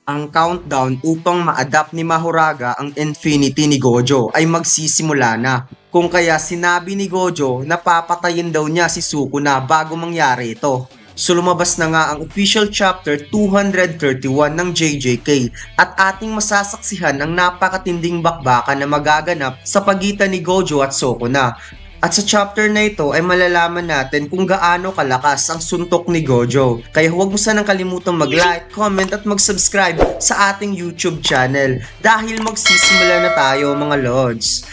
Ang countdown upang ma-adapt ni Mahoraga ang Infinity ni Gojo ay magsisimula na. Kung kaya sinabi ni Gojo na papatayin daw niya si Sukuna bago mangyari ito. So lumabas na nga ang official chapter 231 ng JJK at ating masasaksihan ang napakatinding bakbakan na magaganap sa pagitan ni Gojo at Sukuna. At sa chapter na ito ay malalaman natin kung gaano kalakas ang suntok ni Gojo. Kaya huwag mo sanang kalimutang mag-like, comment at mag-subscribe sa ating YouTube channel dahil magsisimula na tayo mga lords.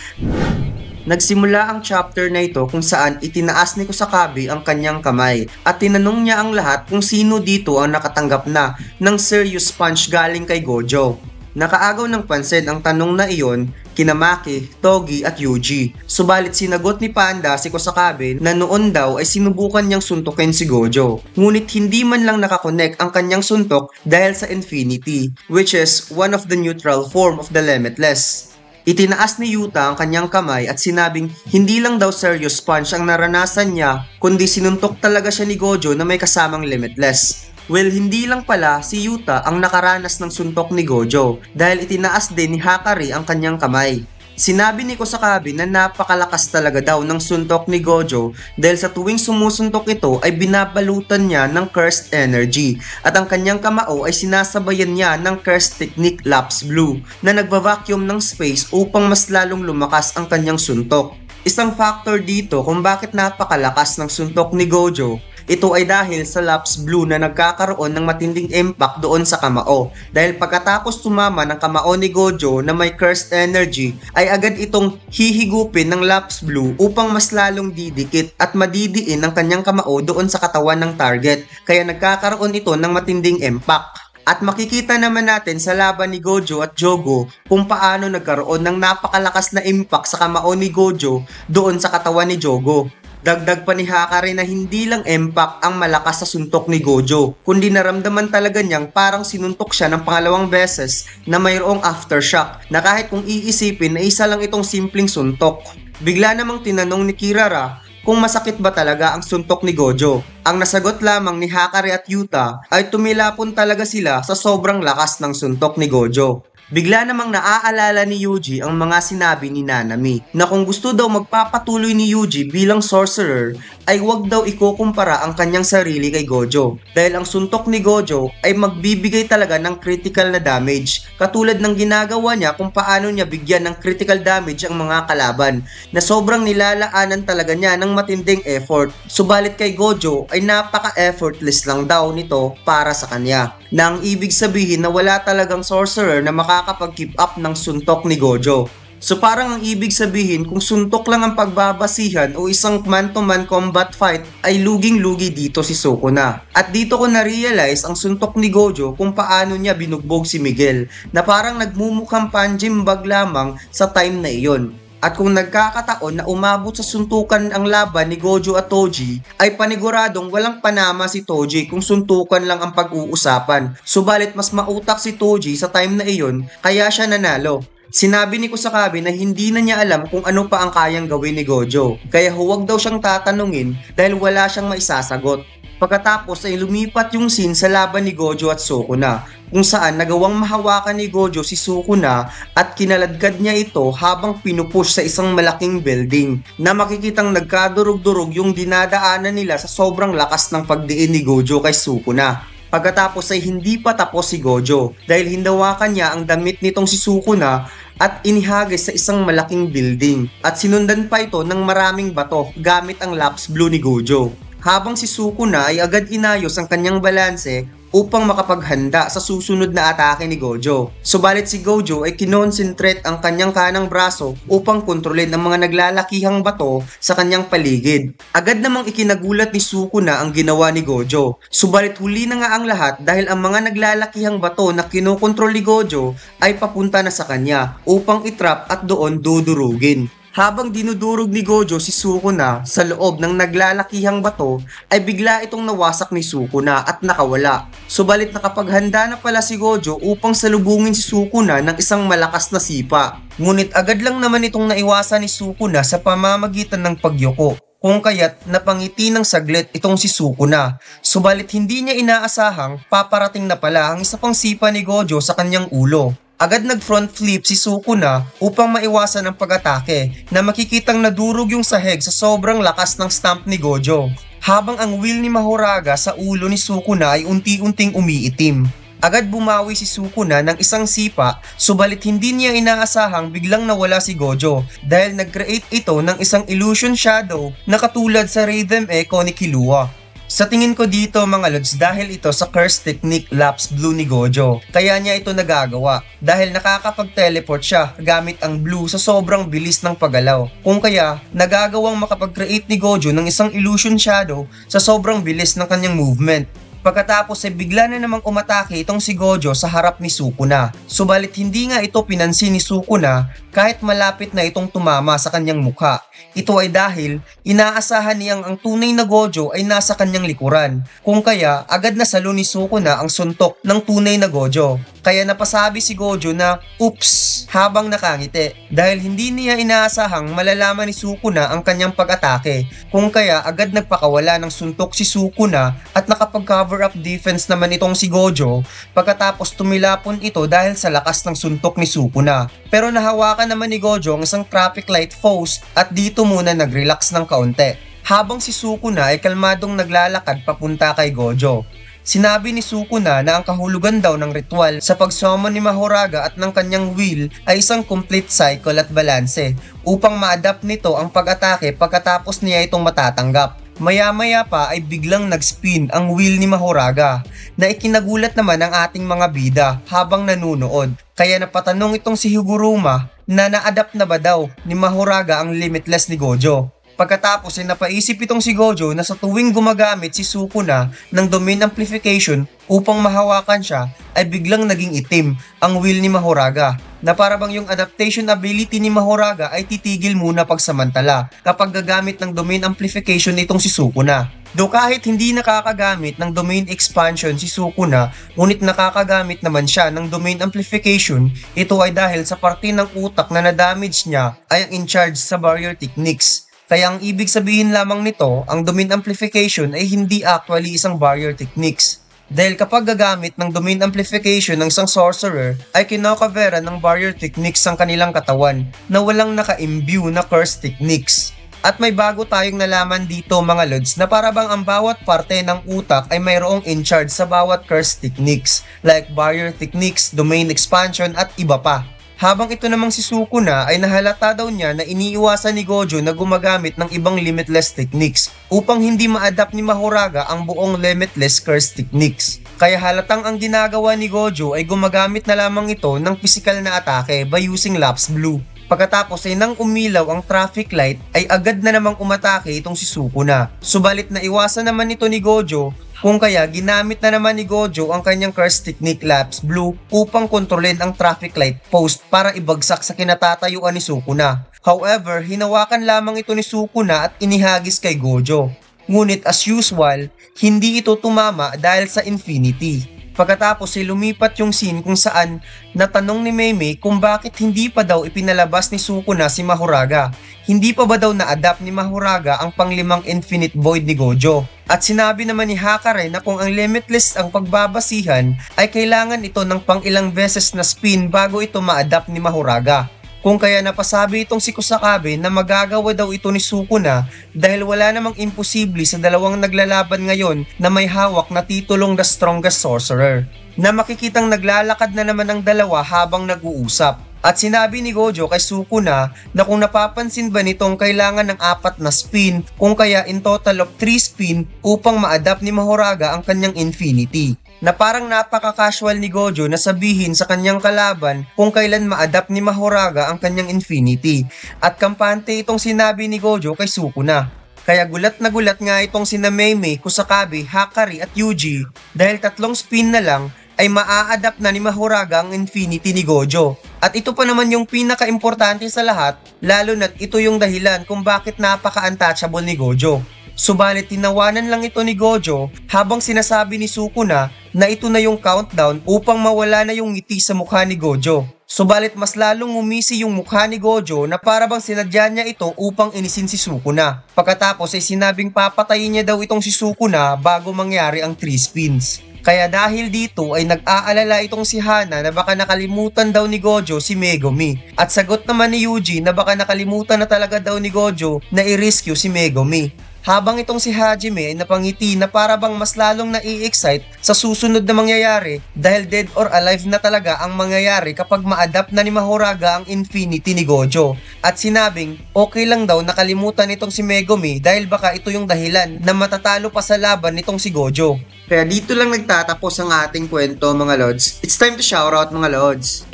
Nagsimula ang chapter na ito kung saan itinaas ni Kusakabe ang kanyang kamay at tinanong niya ang lahat kung sino dito ang nakatanggap na ng serious punch galing kay Gojo. Nakaagaw ng pansin ang tanong na iyon kina Maki, Togi at Yuji. Subalit sinagot ni Panda si Kusakabe na noon daw ay sinubukan niyang suntukin si Gojo. Ngunit hindi man lang nakakonek ang kanyang suntok dahil sa Infinity, which is one of the neutral form of the Limitless. Itinaas ni Yuta ang kanyang kamay at sinabing hindi lang daw serious punch ang naranasan niya kundi sinuntok talaga siya ni Gojo na may kasamang Limitless. Well, hindi lang pala si Yuta ang nakaranas ng suntok ni Gojo dahil itinaas din ni Hakari ang kanyang kamay. Sinabi ni Kusakabe na napakalakas talaga daw ng suntok ni Gojo dahil sa tuwing sumusuntok ito ay binabalutan niya ng cursed energy at ang kanyang kamao ay sinasabayan niya ng cursed technique Lapse Blue na nagva-vacuum ng space upang mas lalong lumakas ang kanyang suntok. Isang factor dito kung bakit napakalakas ng suntok ni Gojo, ito ay dahil sa Lapse Blue na nagkakaroon ng matinding impact doon sa kamao. Dahil pagkatapos tumama ng kamao ni Gojo na may cursed energy, ay agad itong hihigupin ng Lapse Blue upang mas lalong didikit at madidiin ang kanyang kamao doon sa katawan ng target. Kaya nagkakaroon ito ng matinding impact. At makikita naman natin sa laban ni Gojo at Jogo kung paano nagkaroon ng napakalakas na impact sa kamao ni Gojo doon sa katawan ni Jogo. Dagdag pa ni Hakari na hindi lang impact ang malakas sa suntok ni Gojo, kundi naramdaman talaga niyang parang sinuntok siya ng pangalawang beses na mayroong aftershock na kahit kung iisipin na isa lang itong simpleng suntok. Bigla namang tinanong ni Kirara kung masakit ba talaga ang suntok ni Gojo. Ang nasagot lamang ni Hakari at Yuta ay tumilapon talaga sila sa sobrang lakas ng suntok ni Gojo. Bigla namang naaalala ni Yuji ang mga sinabi ni Nanami na kung gusto daw magpapatuloy ni Yuji bilang sorcerer ay wag daw ikukumpara ang kanyang sarili kay Gojo dahil ang suntok ni Gojo ay magbibigay talaga ng critical na damage katulad ng ginagawa niya kung paano niya bigyan ng critical damage ang mga kalaban na sobrang nilalaanan talaga niya ng matinding effort. Subalit kay Gojo ay napaka-effortless lang daw nito para sa kanya na ang ibig sabihin na wala talagang sorcerer na makakapag-keep up ng suntok ni Gojo. So parang ang ibig sabihin kung suntok lang ang pagbabasihan o isang man-to-man combat fight ay luging-lugi dito si Sukuna. At dito ko na-realize ang suntok ni Gojo kung paano niya binugbog si Miguel na parang nagmumukhang panjimbag lamang sa time na iyon. At kung nagkakataon na umabot sa suntukan ang laban ni Gojo at Toji, ay paniguradong walang panama si Toji kung suntukan lang ang pag-uusapan. Subalit mas mautak si Toji sa time na iyon, kaya siya nanalo. Sinabi ni Kusakabe na hindi na niya alam kung ano pa ang kayang gawin ni Gojo, kaya huwag daw siyang tatanungin dahil wala siyang maisasagot. Pagkatapos ay lumipat yung scene sa laban ni Gojo at Sukuna, kung saan nagawang mahawakan ni Gojo si Sukuna at kinaladkad niya ito habang pinupush sa isang malaking building na makikitang nagkadurog-durog yung dinadaanan nila sa sobrang lakas ng pagdiin ni Gojo kay Sukuna. Pagkatapos ay hindi pa tapos si Gojo dahil hinawakan niya ang damit nitong si Sukuna at inihagis sa isang malaking building at sinundan pa ito ng maraming bato gamit ang Lapse Blue ni Gojo. Habang si Sukuna ay agad inayos ang kanyang balanse upang makapaghanda sa susunod na atake ni Gojo. Subalit si Gojo ay kinonsentrate ang kanyang kanang braso upang kontrolin ang mga naglalakihang bato sa kanyang paligid. Agad namang ikinagulat ni Sukuna ang ginawa ni Gojo. Subalit huli na nga ang lahat dahil ang mga naglalakihang bato na kinokontrol ni Gojo ay papunta na sa kanya upang itrap at doon dudurugin. Habang dinudurog ni Gojo si Sukuna sa loob ng naglalakihang bato ay bigla itong nawasak ni Sukuna at nakawala. Subalit nakapaghanda na pala si Gojo upang salubungin si Sukuna ng isang malakas na sipa. Ngunit agad lang naman itong naiwasan ni Sukuna sa pamamagitan ng pagyuko. kung kaya't napangiti ng saglit itong si Sukuna. Subalit hindi niya inaasahang paparating na pala ang isa pang sipa ni Gojo sa kanyang ulo. Agad nag-front flip si Sukuna upang maiwasan ang pag-atake na makikitang nadurog yung sahig sa sobrang lakas ng stamp ni Gojo. Habang ang wheel ni Mahoraga sa ulo ni Sukuna ay unti-unting umiitim. Agad bumawi si Sukuna ng isang sipa, subalit hindi niya inaasahang biglang nawala si Gojo dahil nag-create ito ng isang illusion shadow na katulad sa rhythm echo ni Killua. Sa tingin ko dito mga lods dahil ito sa curse technique Lapse Blue ni Gojo, kaya niya ito nagagawa dahil nakakapag-teleport siya gamit ang blue sa sobrang bilis ng paggalaw. Kung kaya nagagawang makapag-create ni Gojo ng isang illusion shadow sa sobrang bilis ng kanyang movement. Pagkatapos ay bigla na namang umatake itong si Gojo sa harap ni Sukuna. Subalit hindi nga ito pinansin ni Sukuna kahit malapit na itong tumama sa kanyang mukha. Ito ay dahil inaasahan niyang ang tunay na Gojo ay nasa kanyang likuran. Kung kaya agad na salo ni Sukuna ang suntok ng tunay na Gojo. Kaya napasabi si Gojo na oops habang nakangiti dahil hindi niya inaasahang malalaman ni Sukuna ang kanyang pag-atake. Kung kaya agad nagpakawala ng suntok si Sukuna at nakapag-cover up defense naman itong si Gojo pagkatapos tumilapon ito dahil sa lakas ng suntok ni Sukuna. Pero nahawakan naman ni Gojo ang isang traffic light post at dito muna nag-relax ng kaunti. Habang si Sukuna ay kalmadong naglalakad papunta kay Gojo. Sinabi ni Sukuna na ang kahulugan daw ng ritual sa pag-summon ni Mahoraga at ng kanyang will ay isang complete cycle at balanse upang ma-adapt nito ang pag-atake pagkatapos niya itong matatanggap. Maya-maya pa ay biglang nag-spin ang will ni Mahoraga na ikinagulat naman ang ating mga bida habang nanunood. Kaya napatanong itong si Higuruma na na-adapt na ba daw ni Mahoraga ang limitless ni Gojo. Pagkatapos ay napaisip itong si Gojo na sa tuwing gumagamit si Sukuna ng domain amplification upang mahawakan siya ay biglang naging itim ang will ni Mahoraga na para bang yung adaptation ability ni Mahoraga ay titigil muna pagsamantala kapag gagamit ng domain amplification nitong si Sukuna. Do kahit hindi nakakagamit ng domain expansion si Sukuna, ngunit nakakagamit naman siya ng domain amplification, ito ay dahil sa parte ng utak na na-damage niya ay ang in charge sa barrier techniques. Kaya ang ibig sabihin lamang nito, ang domain amplification ay hindi actually isang barrier techniques. Dahil kapag gagamit ng domain amplification ng isang sorcerer, ay kinakaveran ng barrier techniques ang kanilang katawan na walang naka-imbue na curse techniques. At may bago tayong nalaman dito mga lods na para bang ang bawat parte ng utak ay mayroong in charge sa bawat curse techniques like barrier techniques, domain expansion at iba pa. Habang ito namang si Sukuna ay nahalata daw niya na iniiwasan ni Gojo na gumagamit ng ibang limitless techniques upang hindi ma-adapt ni Mahoraga ang buong limitless curse techniques. Kaya halatang ang ginagawa ni Gojo ay gumagamit na lamang ito ng physical na atake by using Lapse Blue. Pagkatapos ay nang umilaw ang traffic light ay agad na namang umatake itong si Sukuna. Subalit na iwasan naman ito ni Gojo kung kaya ginamit na naman ni Gojo ang kanyang curse technique Lapse Blue upang kontrolin ang traffic light post para ibagsak sa kinatatayuan ni Sukuna. However, hinawakan lamang ito ni Sukuna at inihagis kay Gojo. Ngunit as usual, hindi ito tumama dahil sa Infinity. Pagkatapos ay lumipat yung scene kung saan natanong ni Meimei kung bakit hindi pa daw ipinalabas ni Sukuna si Mahoraga. Hindi pa ba daw na-adapt ni Mahoraga ang panglimang Infinite Void ni Gojo? At sinabi naman ni Hakare na kung ang limitless ang pagbabasihan ay kailangan ito ng pang ilang beses na spin bago ito ma-adapt ni Mahoraga. Kung kaya napasabi itong si Kusakabe na magagawa daw ito ni Sukuna dahil wala namang imposible sa dalawang naglalaban ngayon na may hawak na titulong The Strongest Sorcerer. Na makikitang naglalakad na naman ang dalawa habang nag-uusap. At sinabi ni Gojo kay Sukuna na kung napapansin ba nitong kailangan ng 4 na spin kung kaya in total of 3 spin upang ma-adapt ni Mahoraga ang kanyang Infinity. Na parang napaka-casual ni Gojo na sabihin sa kanyang kalaban kung kailan ma-adapt ni Mahoraga ang kanyang Infinity. At kampante itong sinabi ni Gojo kay Sukuna. Kaya gulat na gulat nga itong sina Meimei, Kusakabe, Hakari at Yuji dahil 3 spin na lang ay maa-adapt na ni Mahoraga ang Infinity ni Gojo. At ito pa naman yung pinaka-importante sa lahat, lalo na't ito yung dahilan kung bakit napaka-untouchable ni Gojo. Subalit tinawanan lang ito ni Gojo habang sinasabi ni Sukuna na ito na yung countdown upang mawala na yung ngiti sa mukha ni Gojo. Subalit mas lalong ngumisi yung mukha ni Gojo na para bang sinadya niya ito upang inisin si Sukuna. Pagkatapos ay sinabing papatayin niya daw itong si Sukuna bago mangyari ang 3 spins. Kaya dahil dito ay nag-aalala itong si Hana na baka nakalimutan daw ni Gojo si Megumi. At sagot naman ni Yuji na baka nakalimutan na talaga daw ni Gojo na i-rescue si Megumi. Habang itong si Hajime ay napangiti na para bang mas lalong nai-excite sa susunod na mangyayari dahil dead or alive na talaga ang mangyayari kapag ma-adapt na ni Mahoraga ang Infinity ni Gojo. At sinabing okay lang daw nakalimutan nitong si Megumi dahil baka ito yung dahilan na matatalo pa sa laban nitong si Gojo. Kaya dito lang nagtatapos ang ating kwento mga lods. It's time to shoutout mga lods.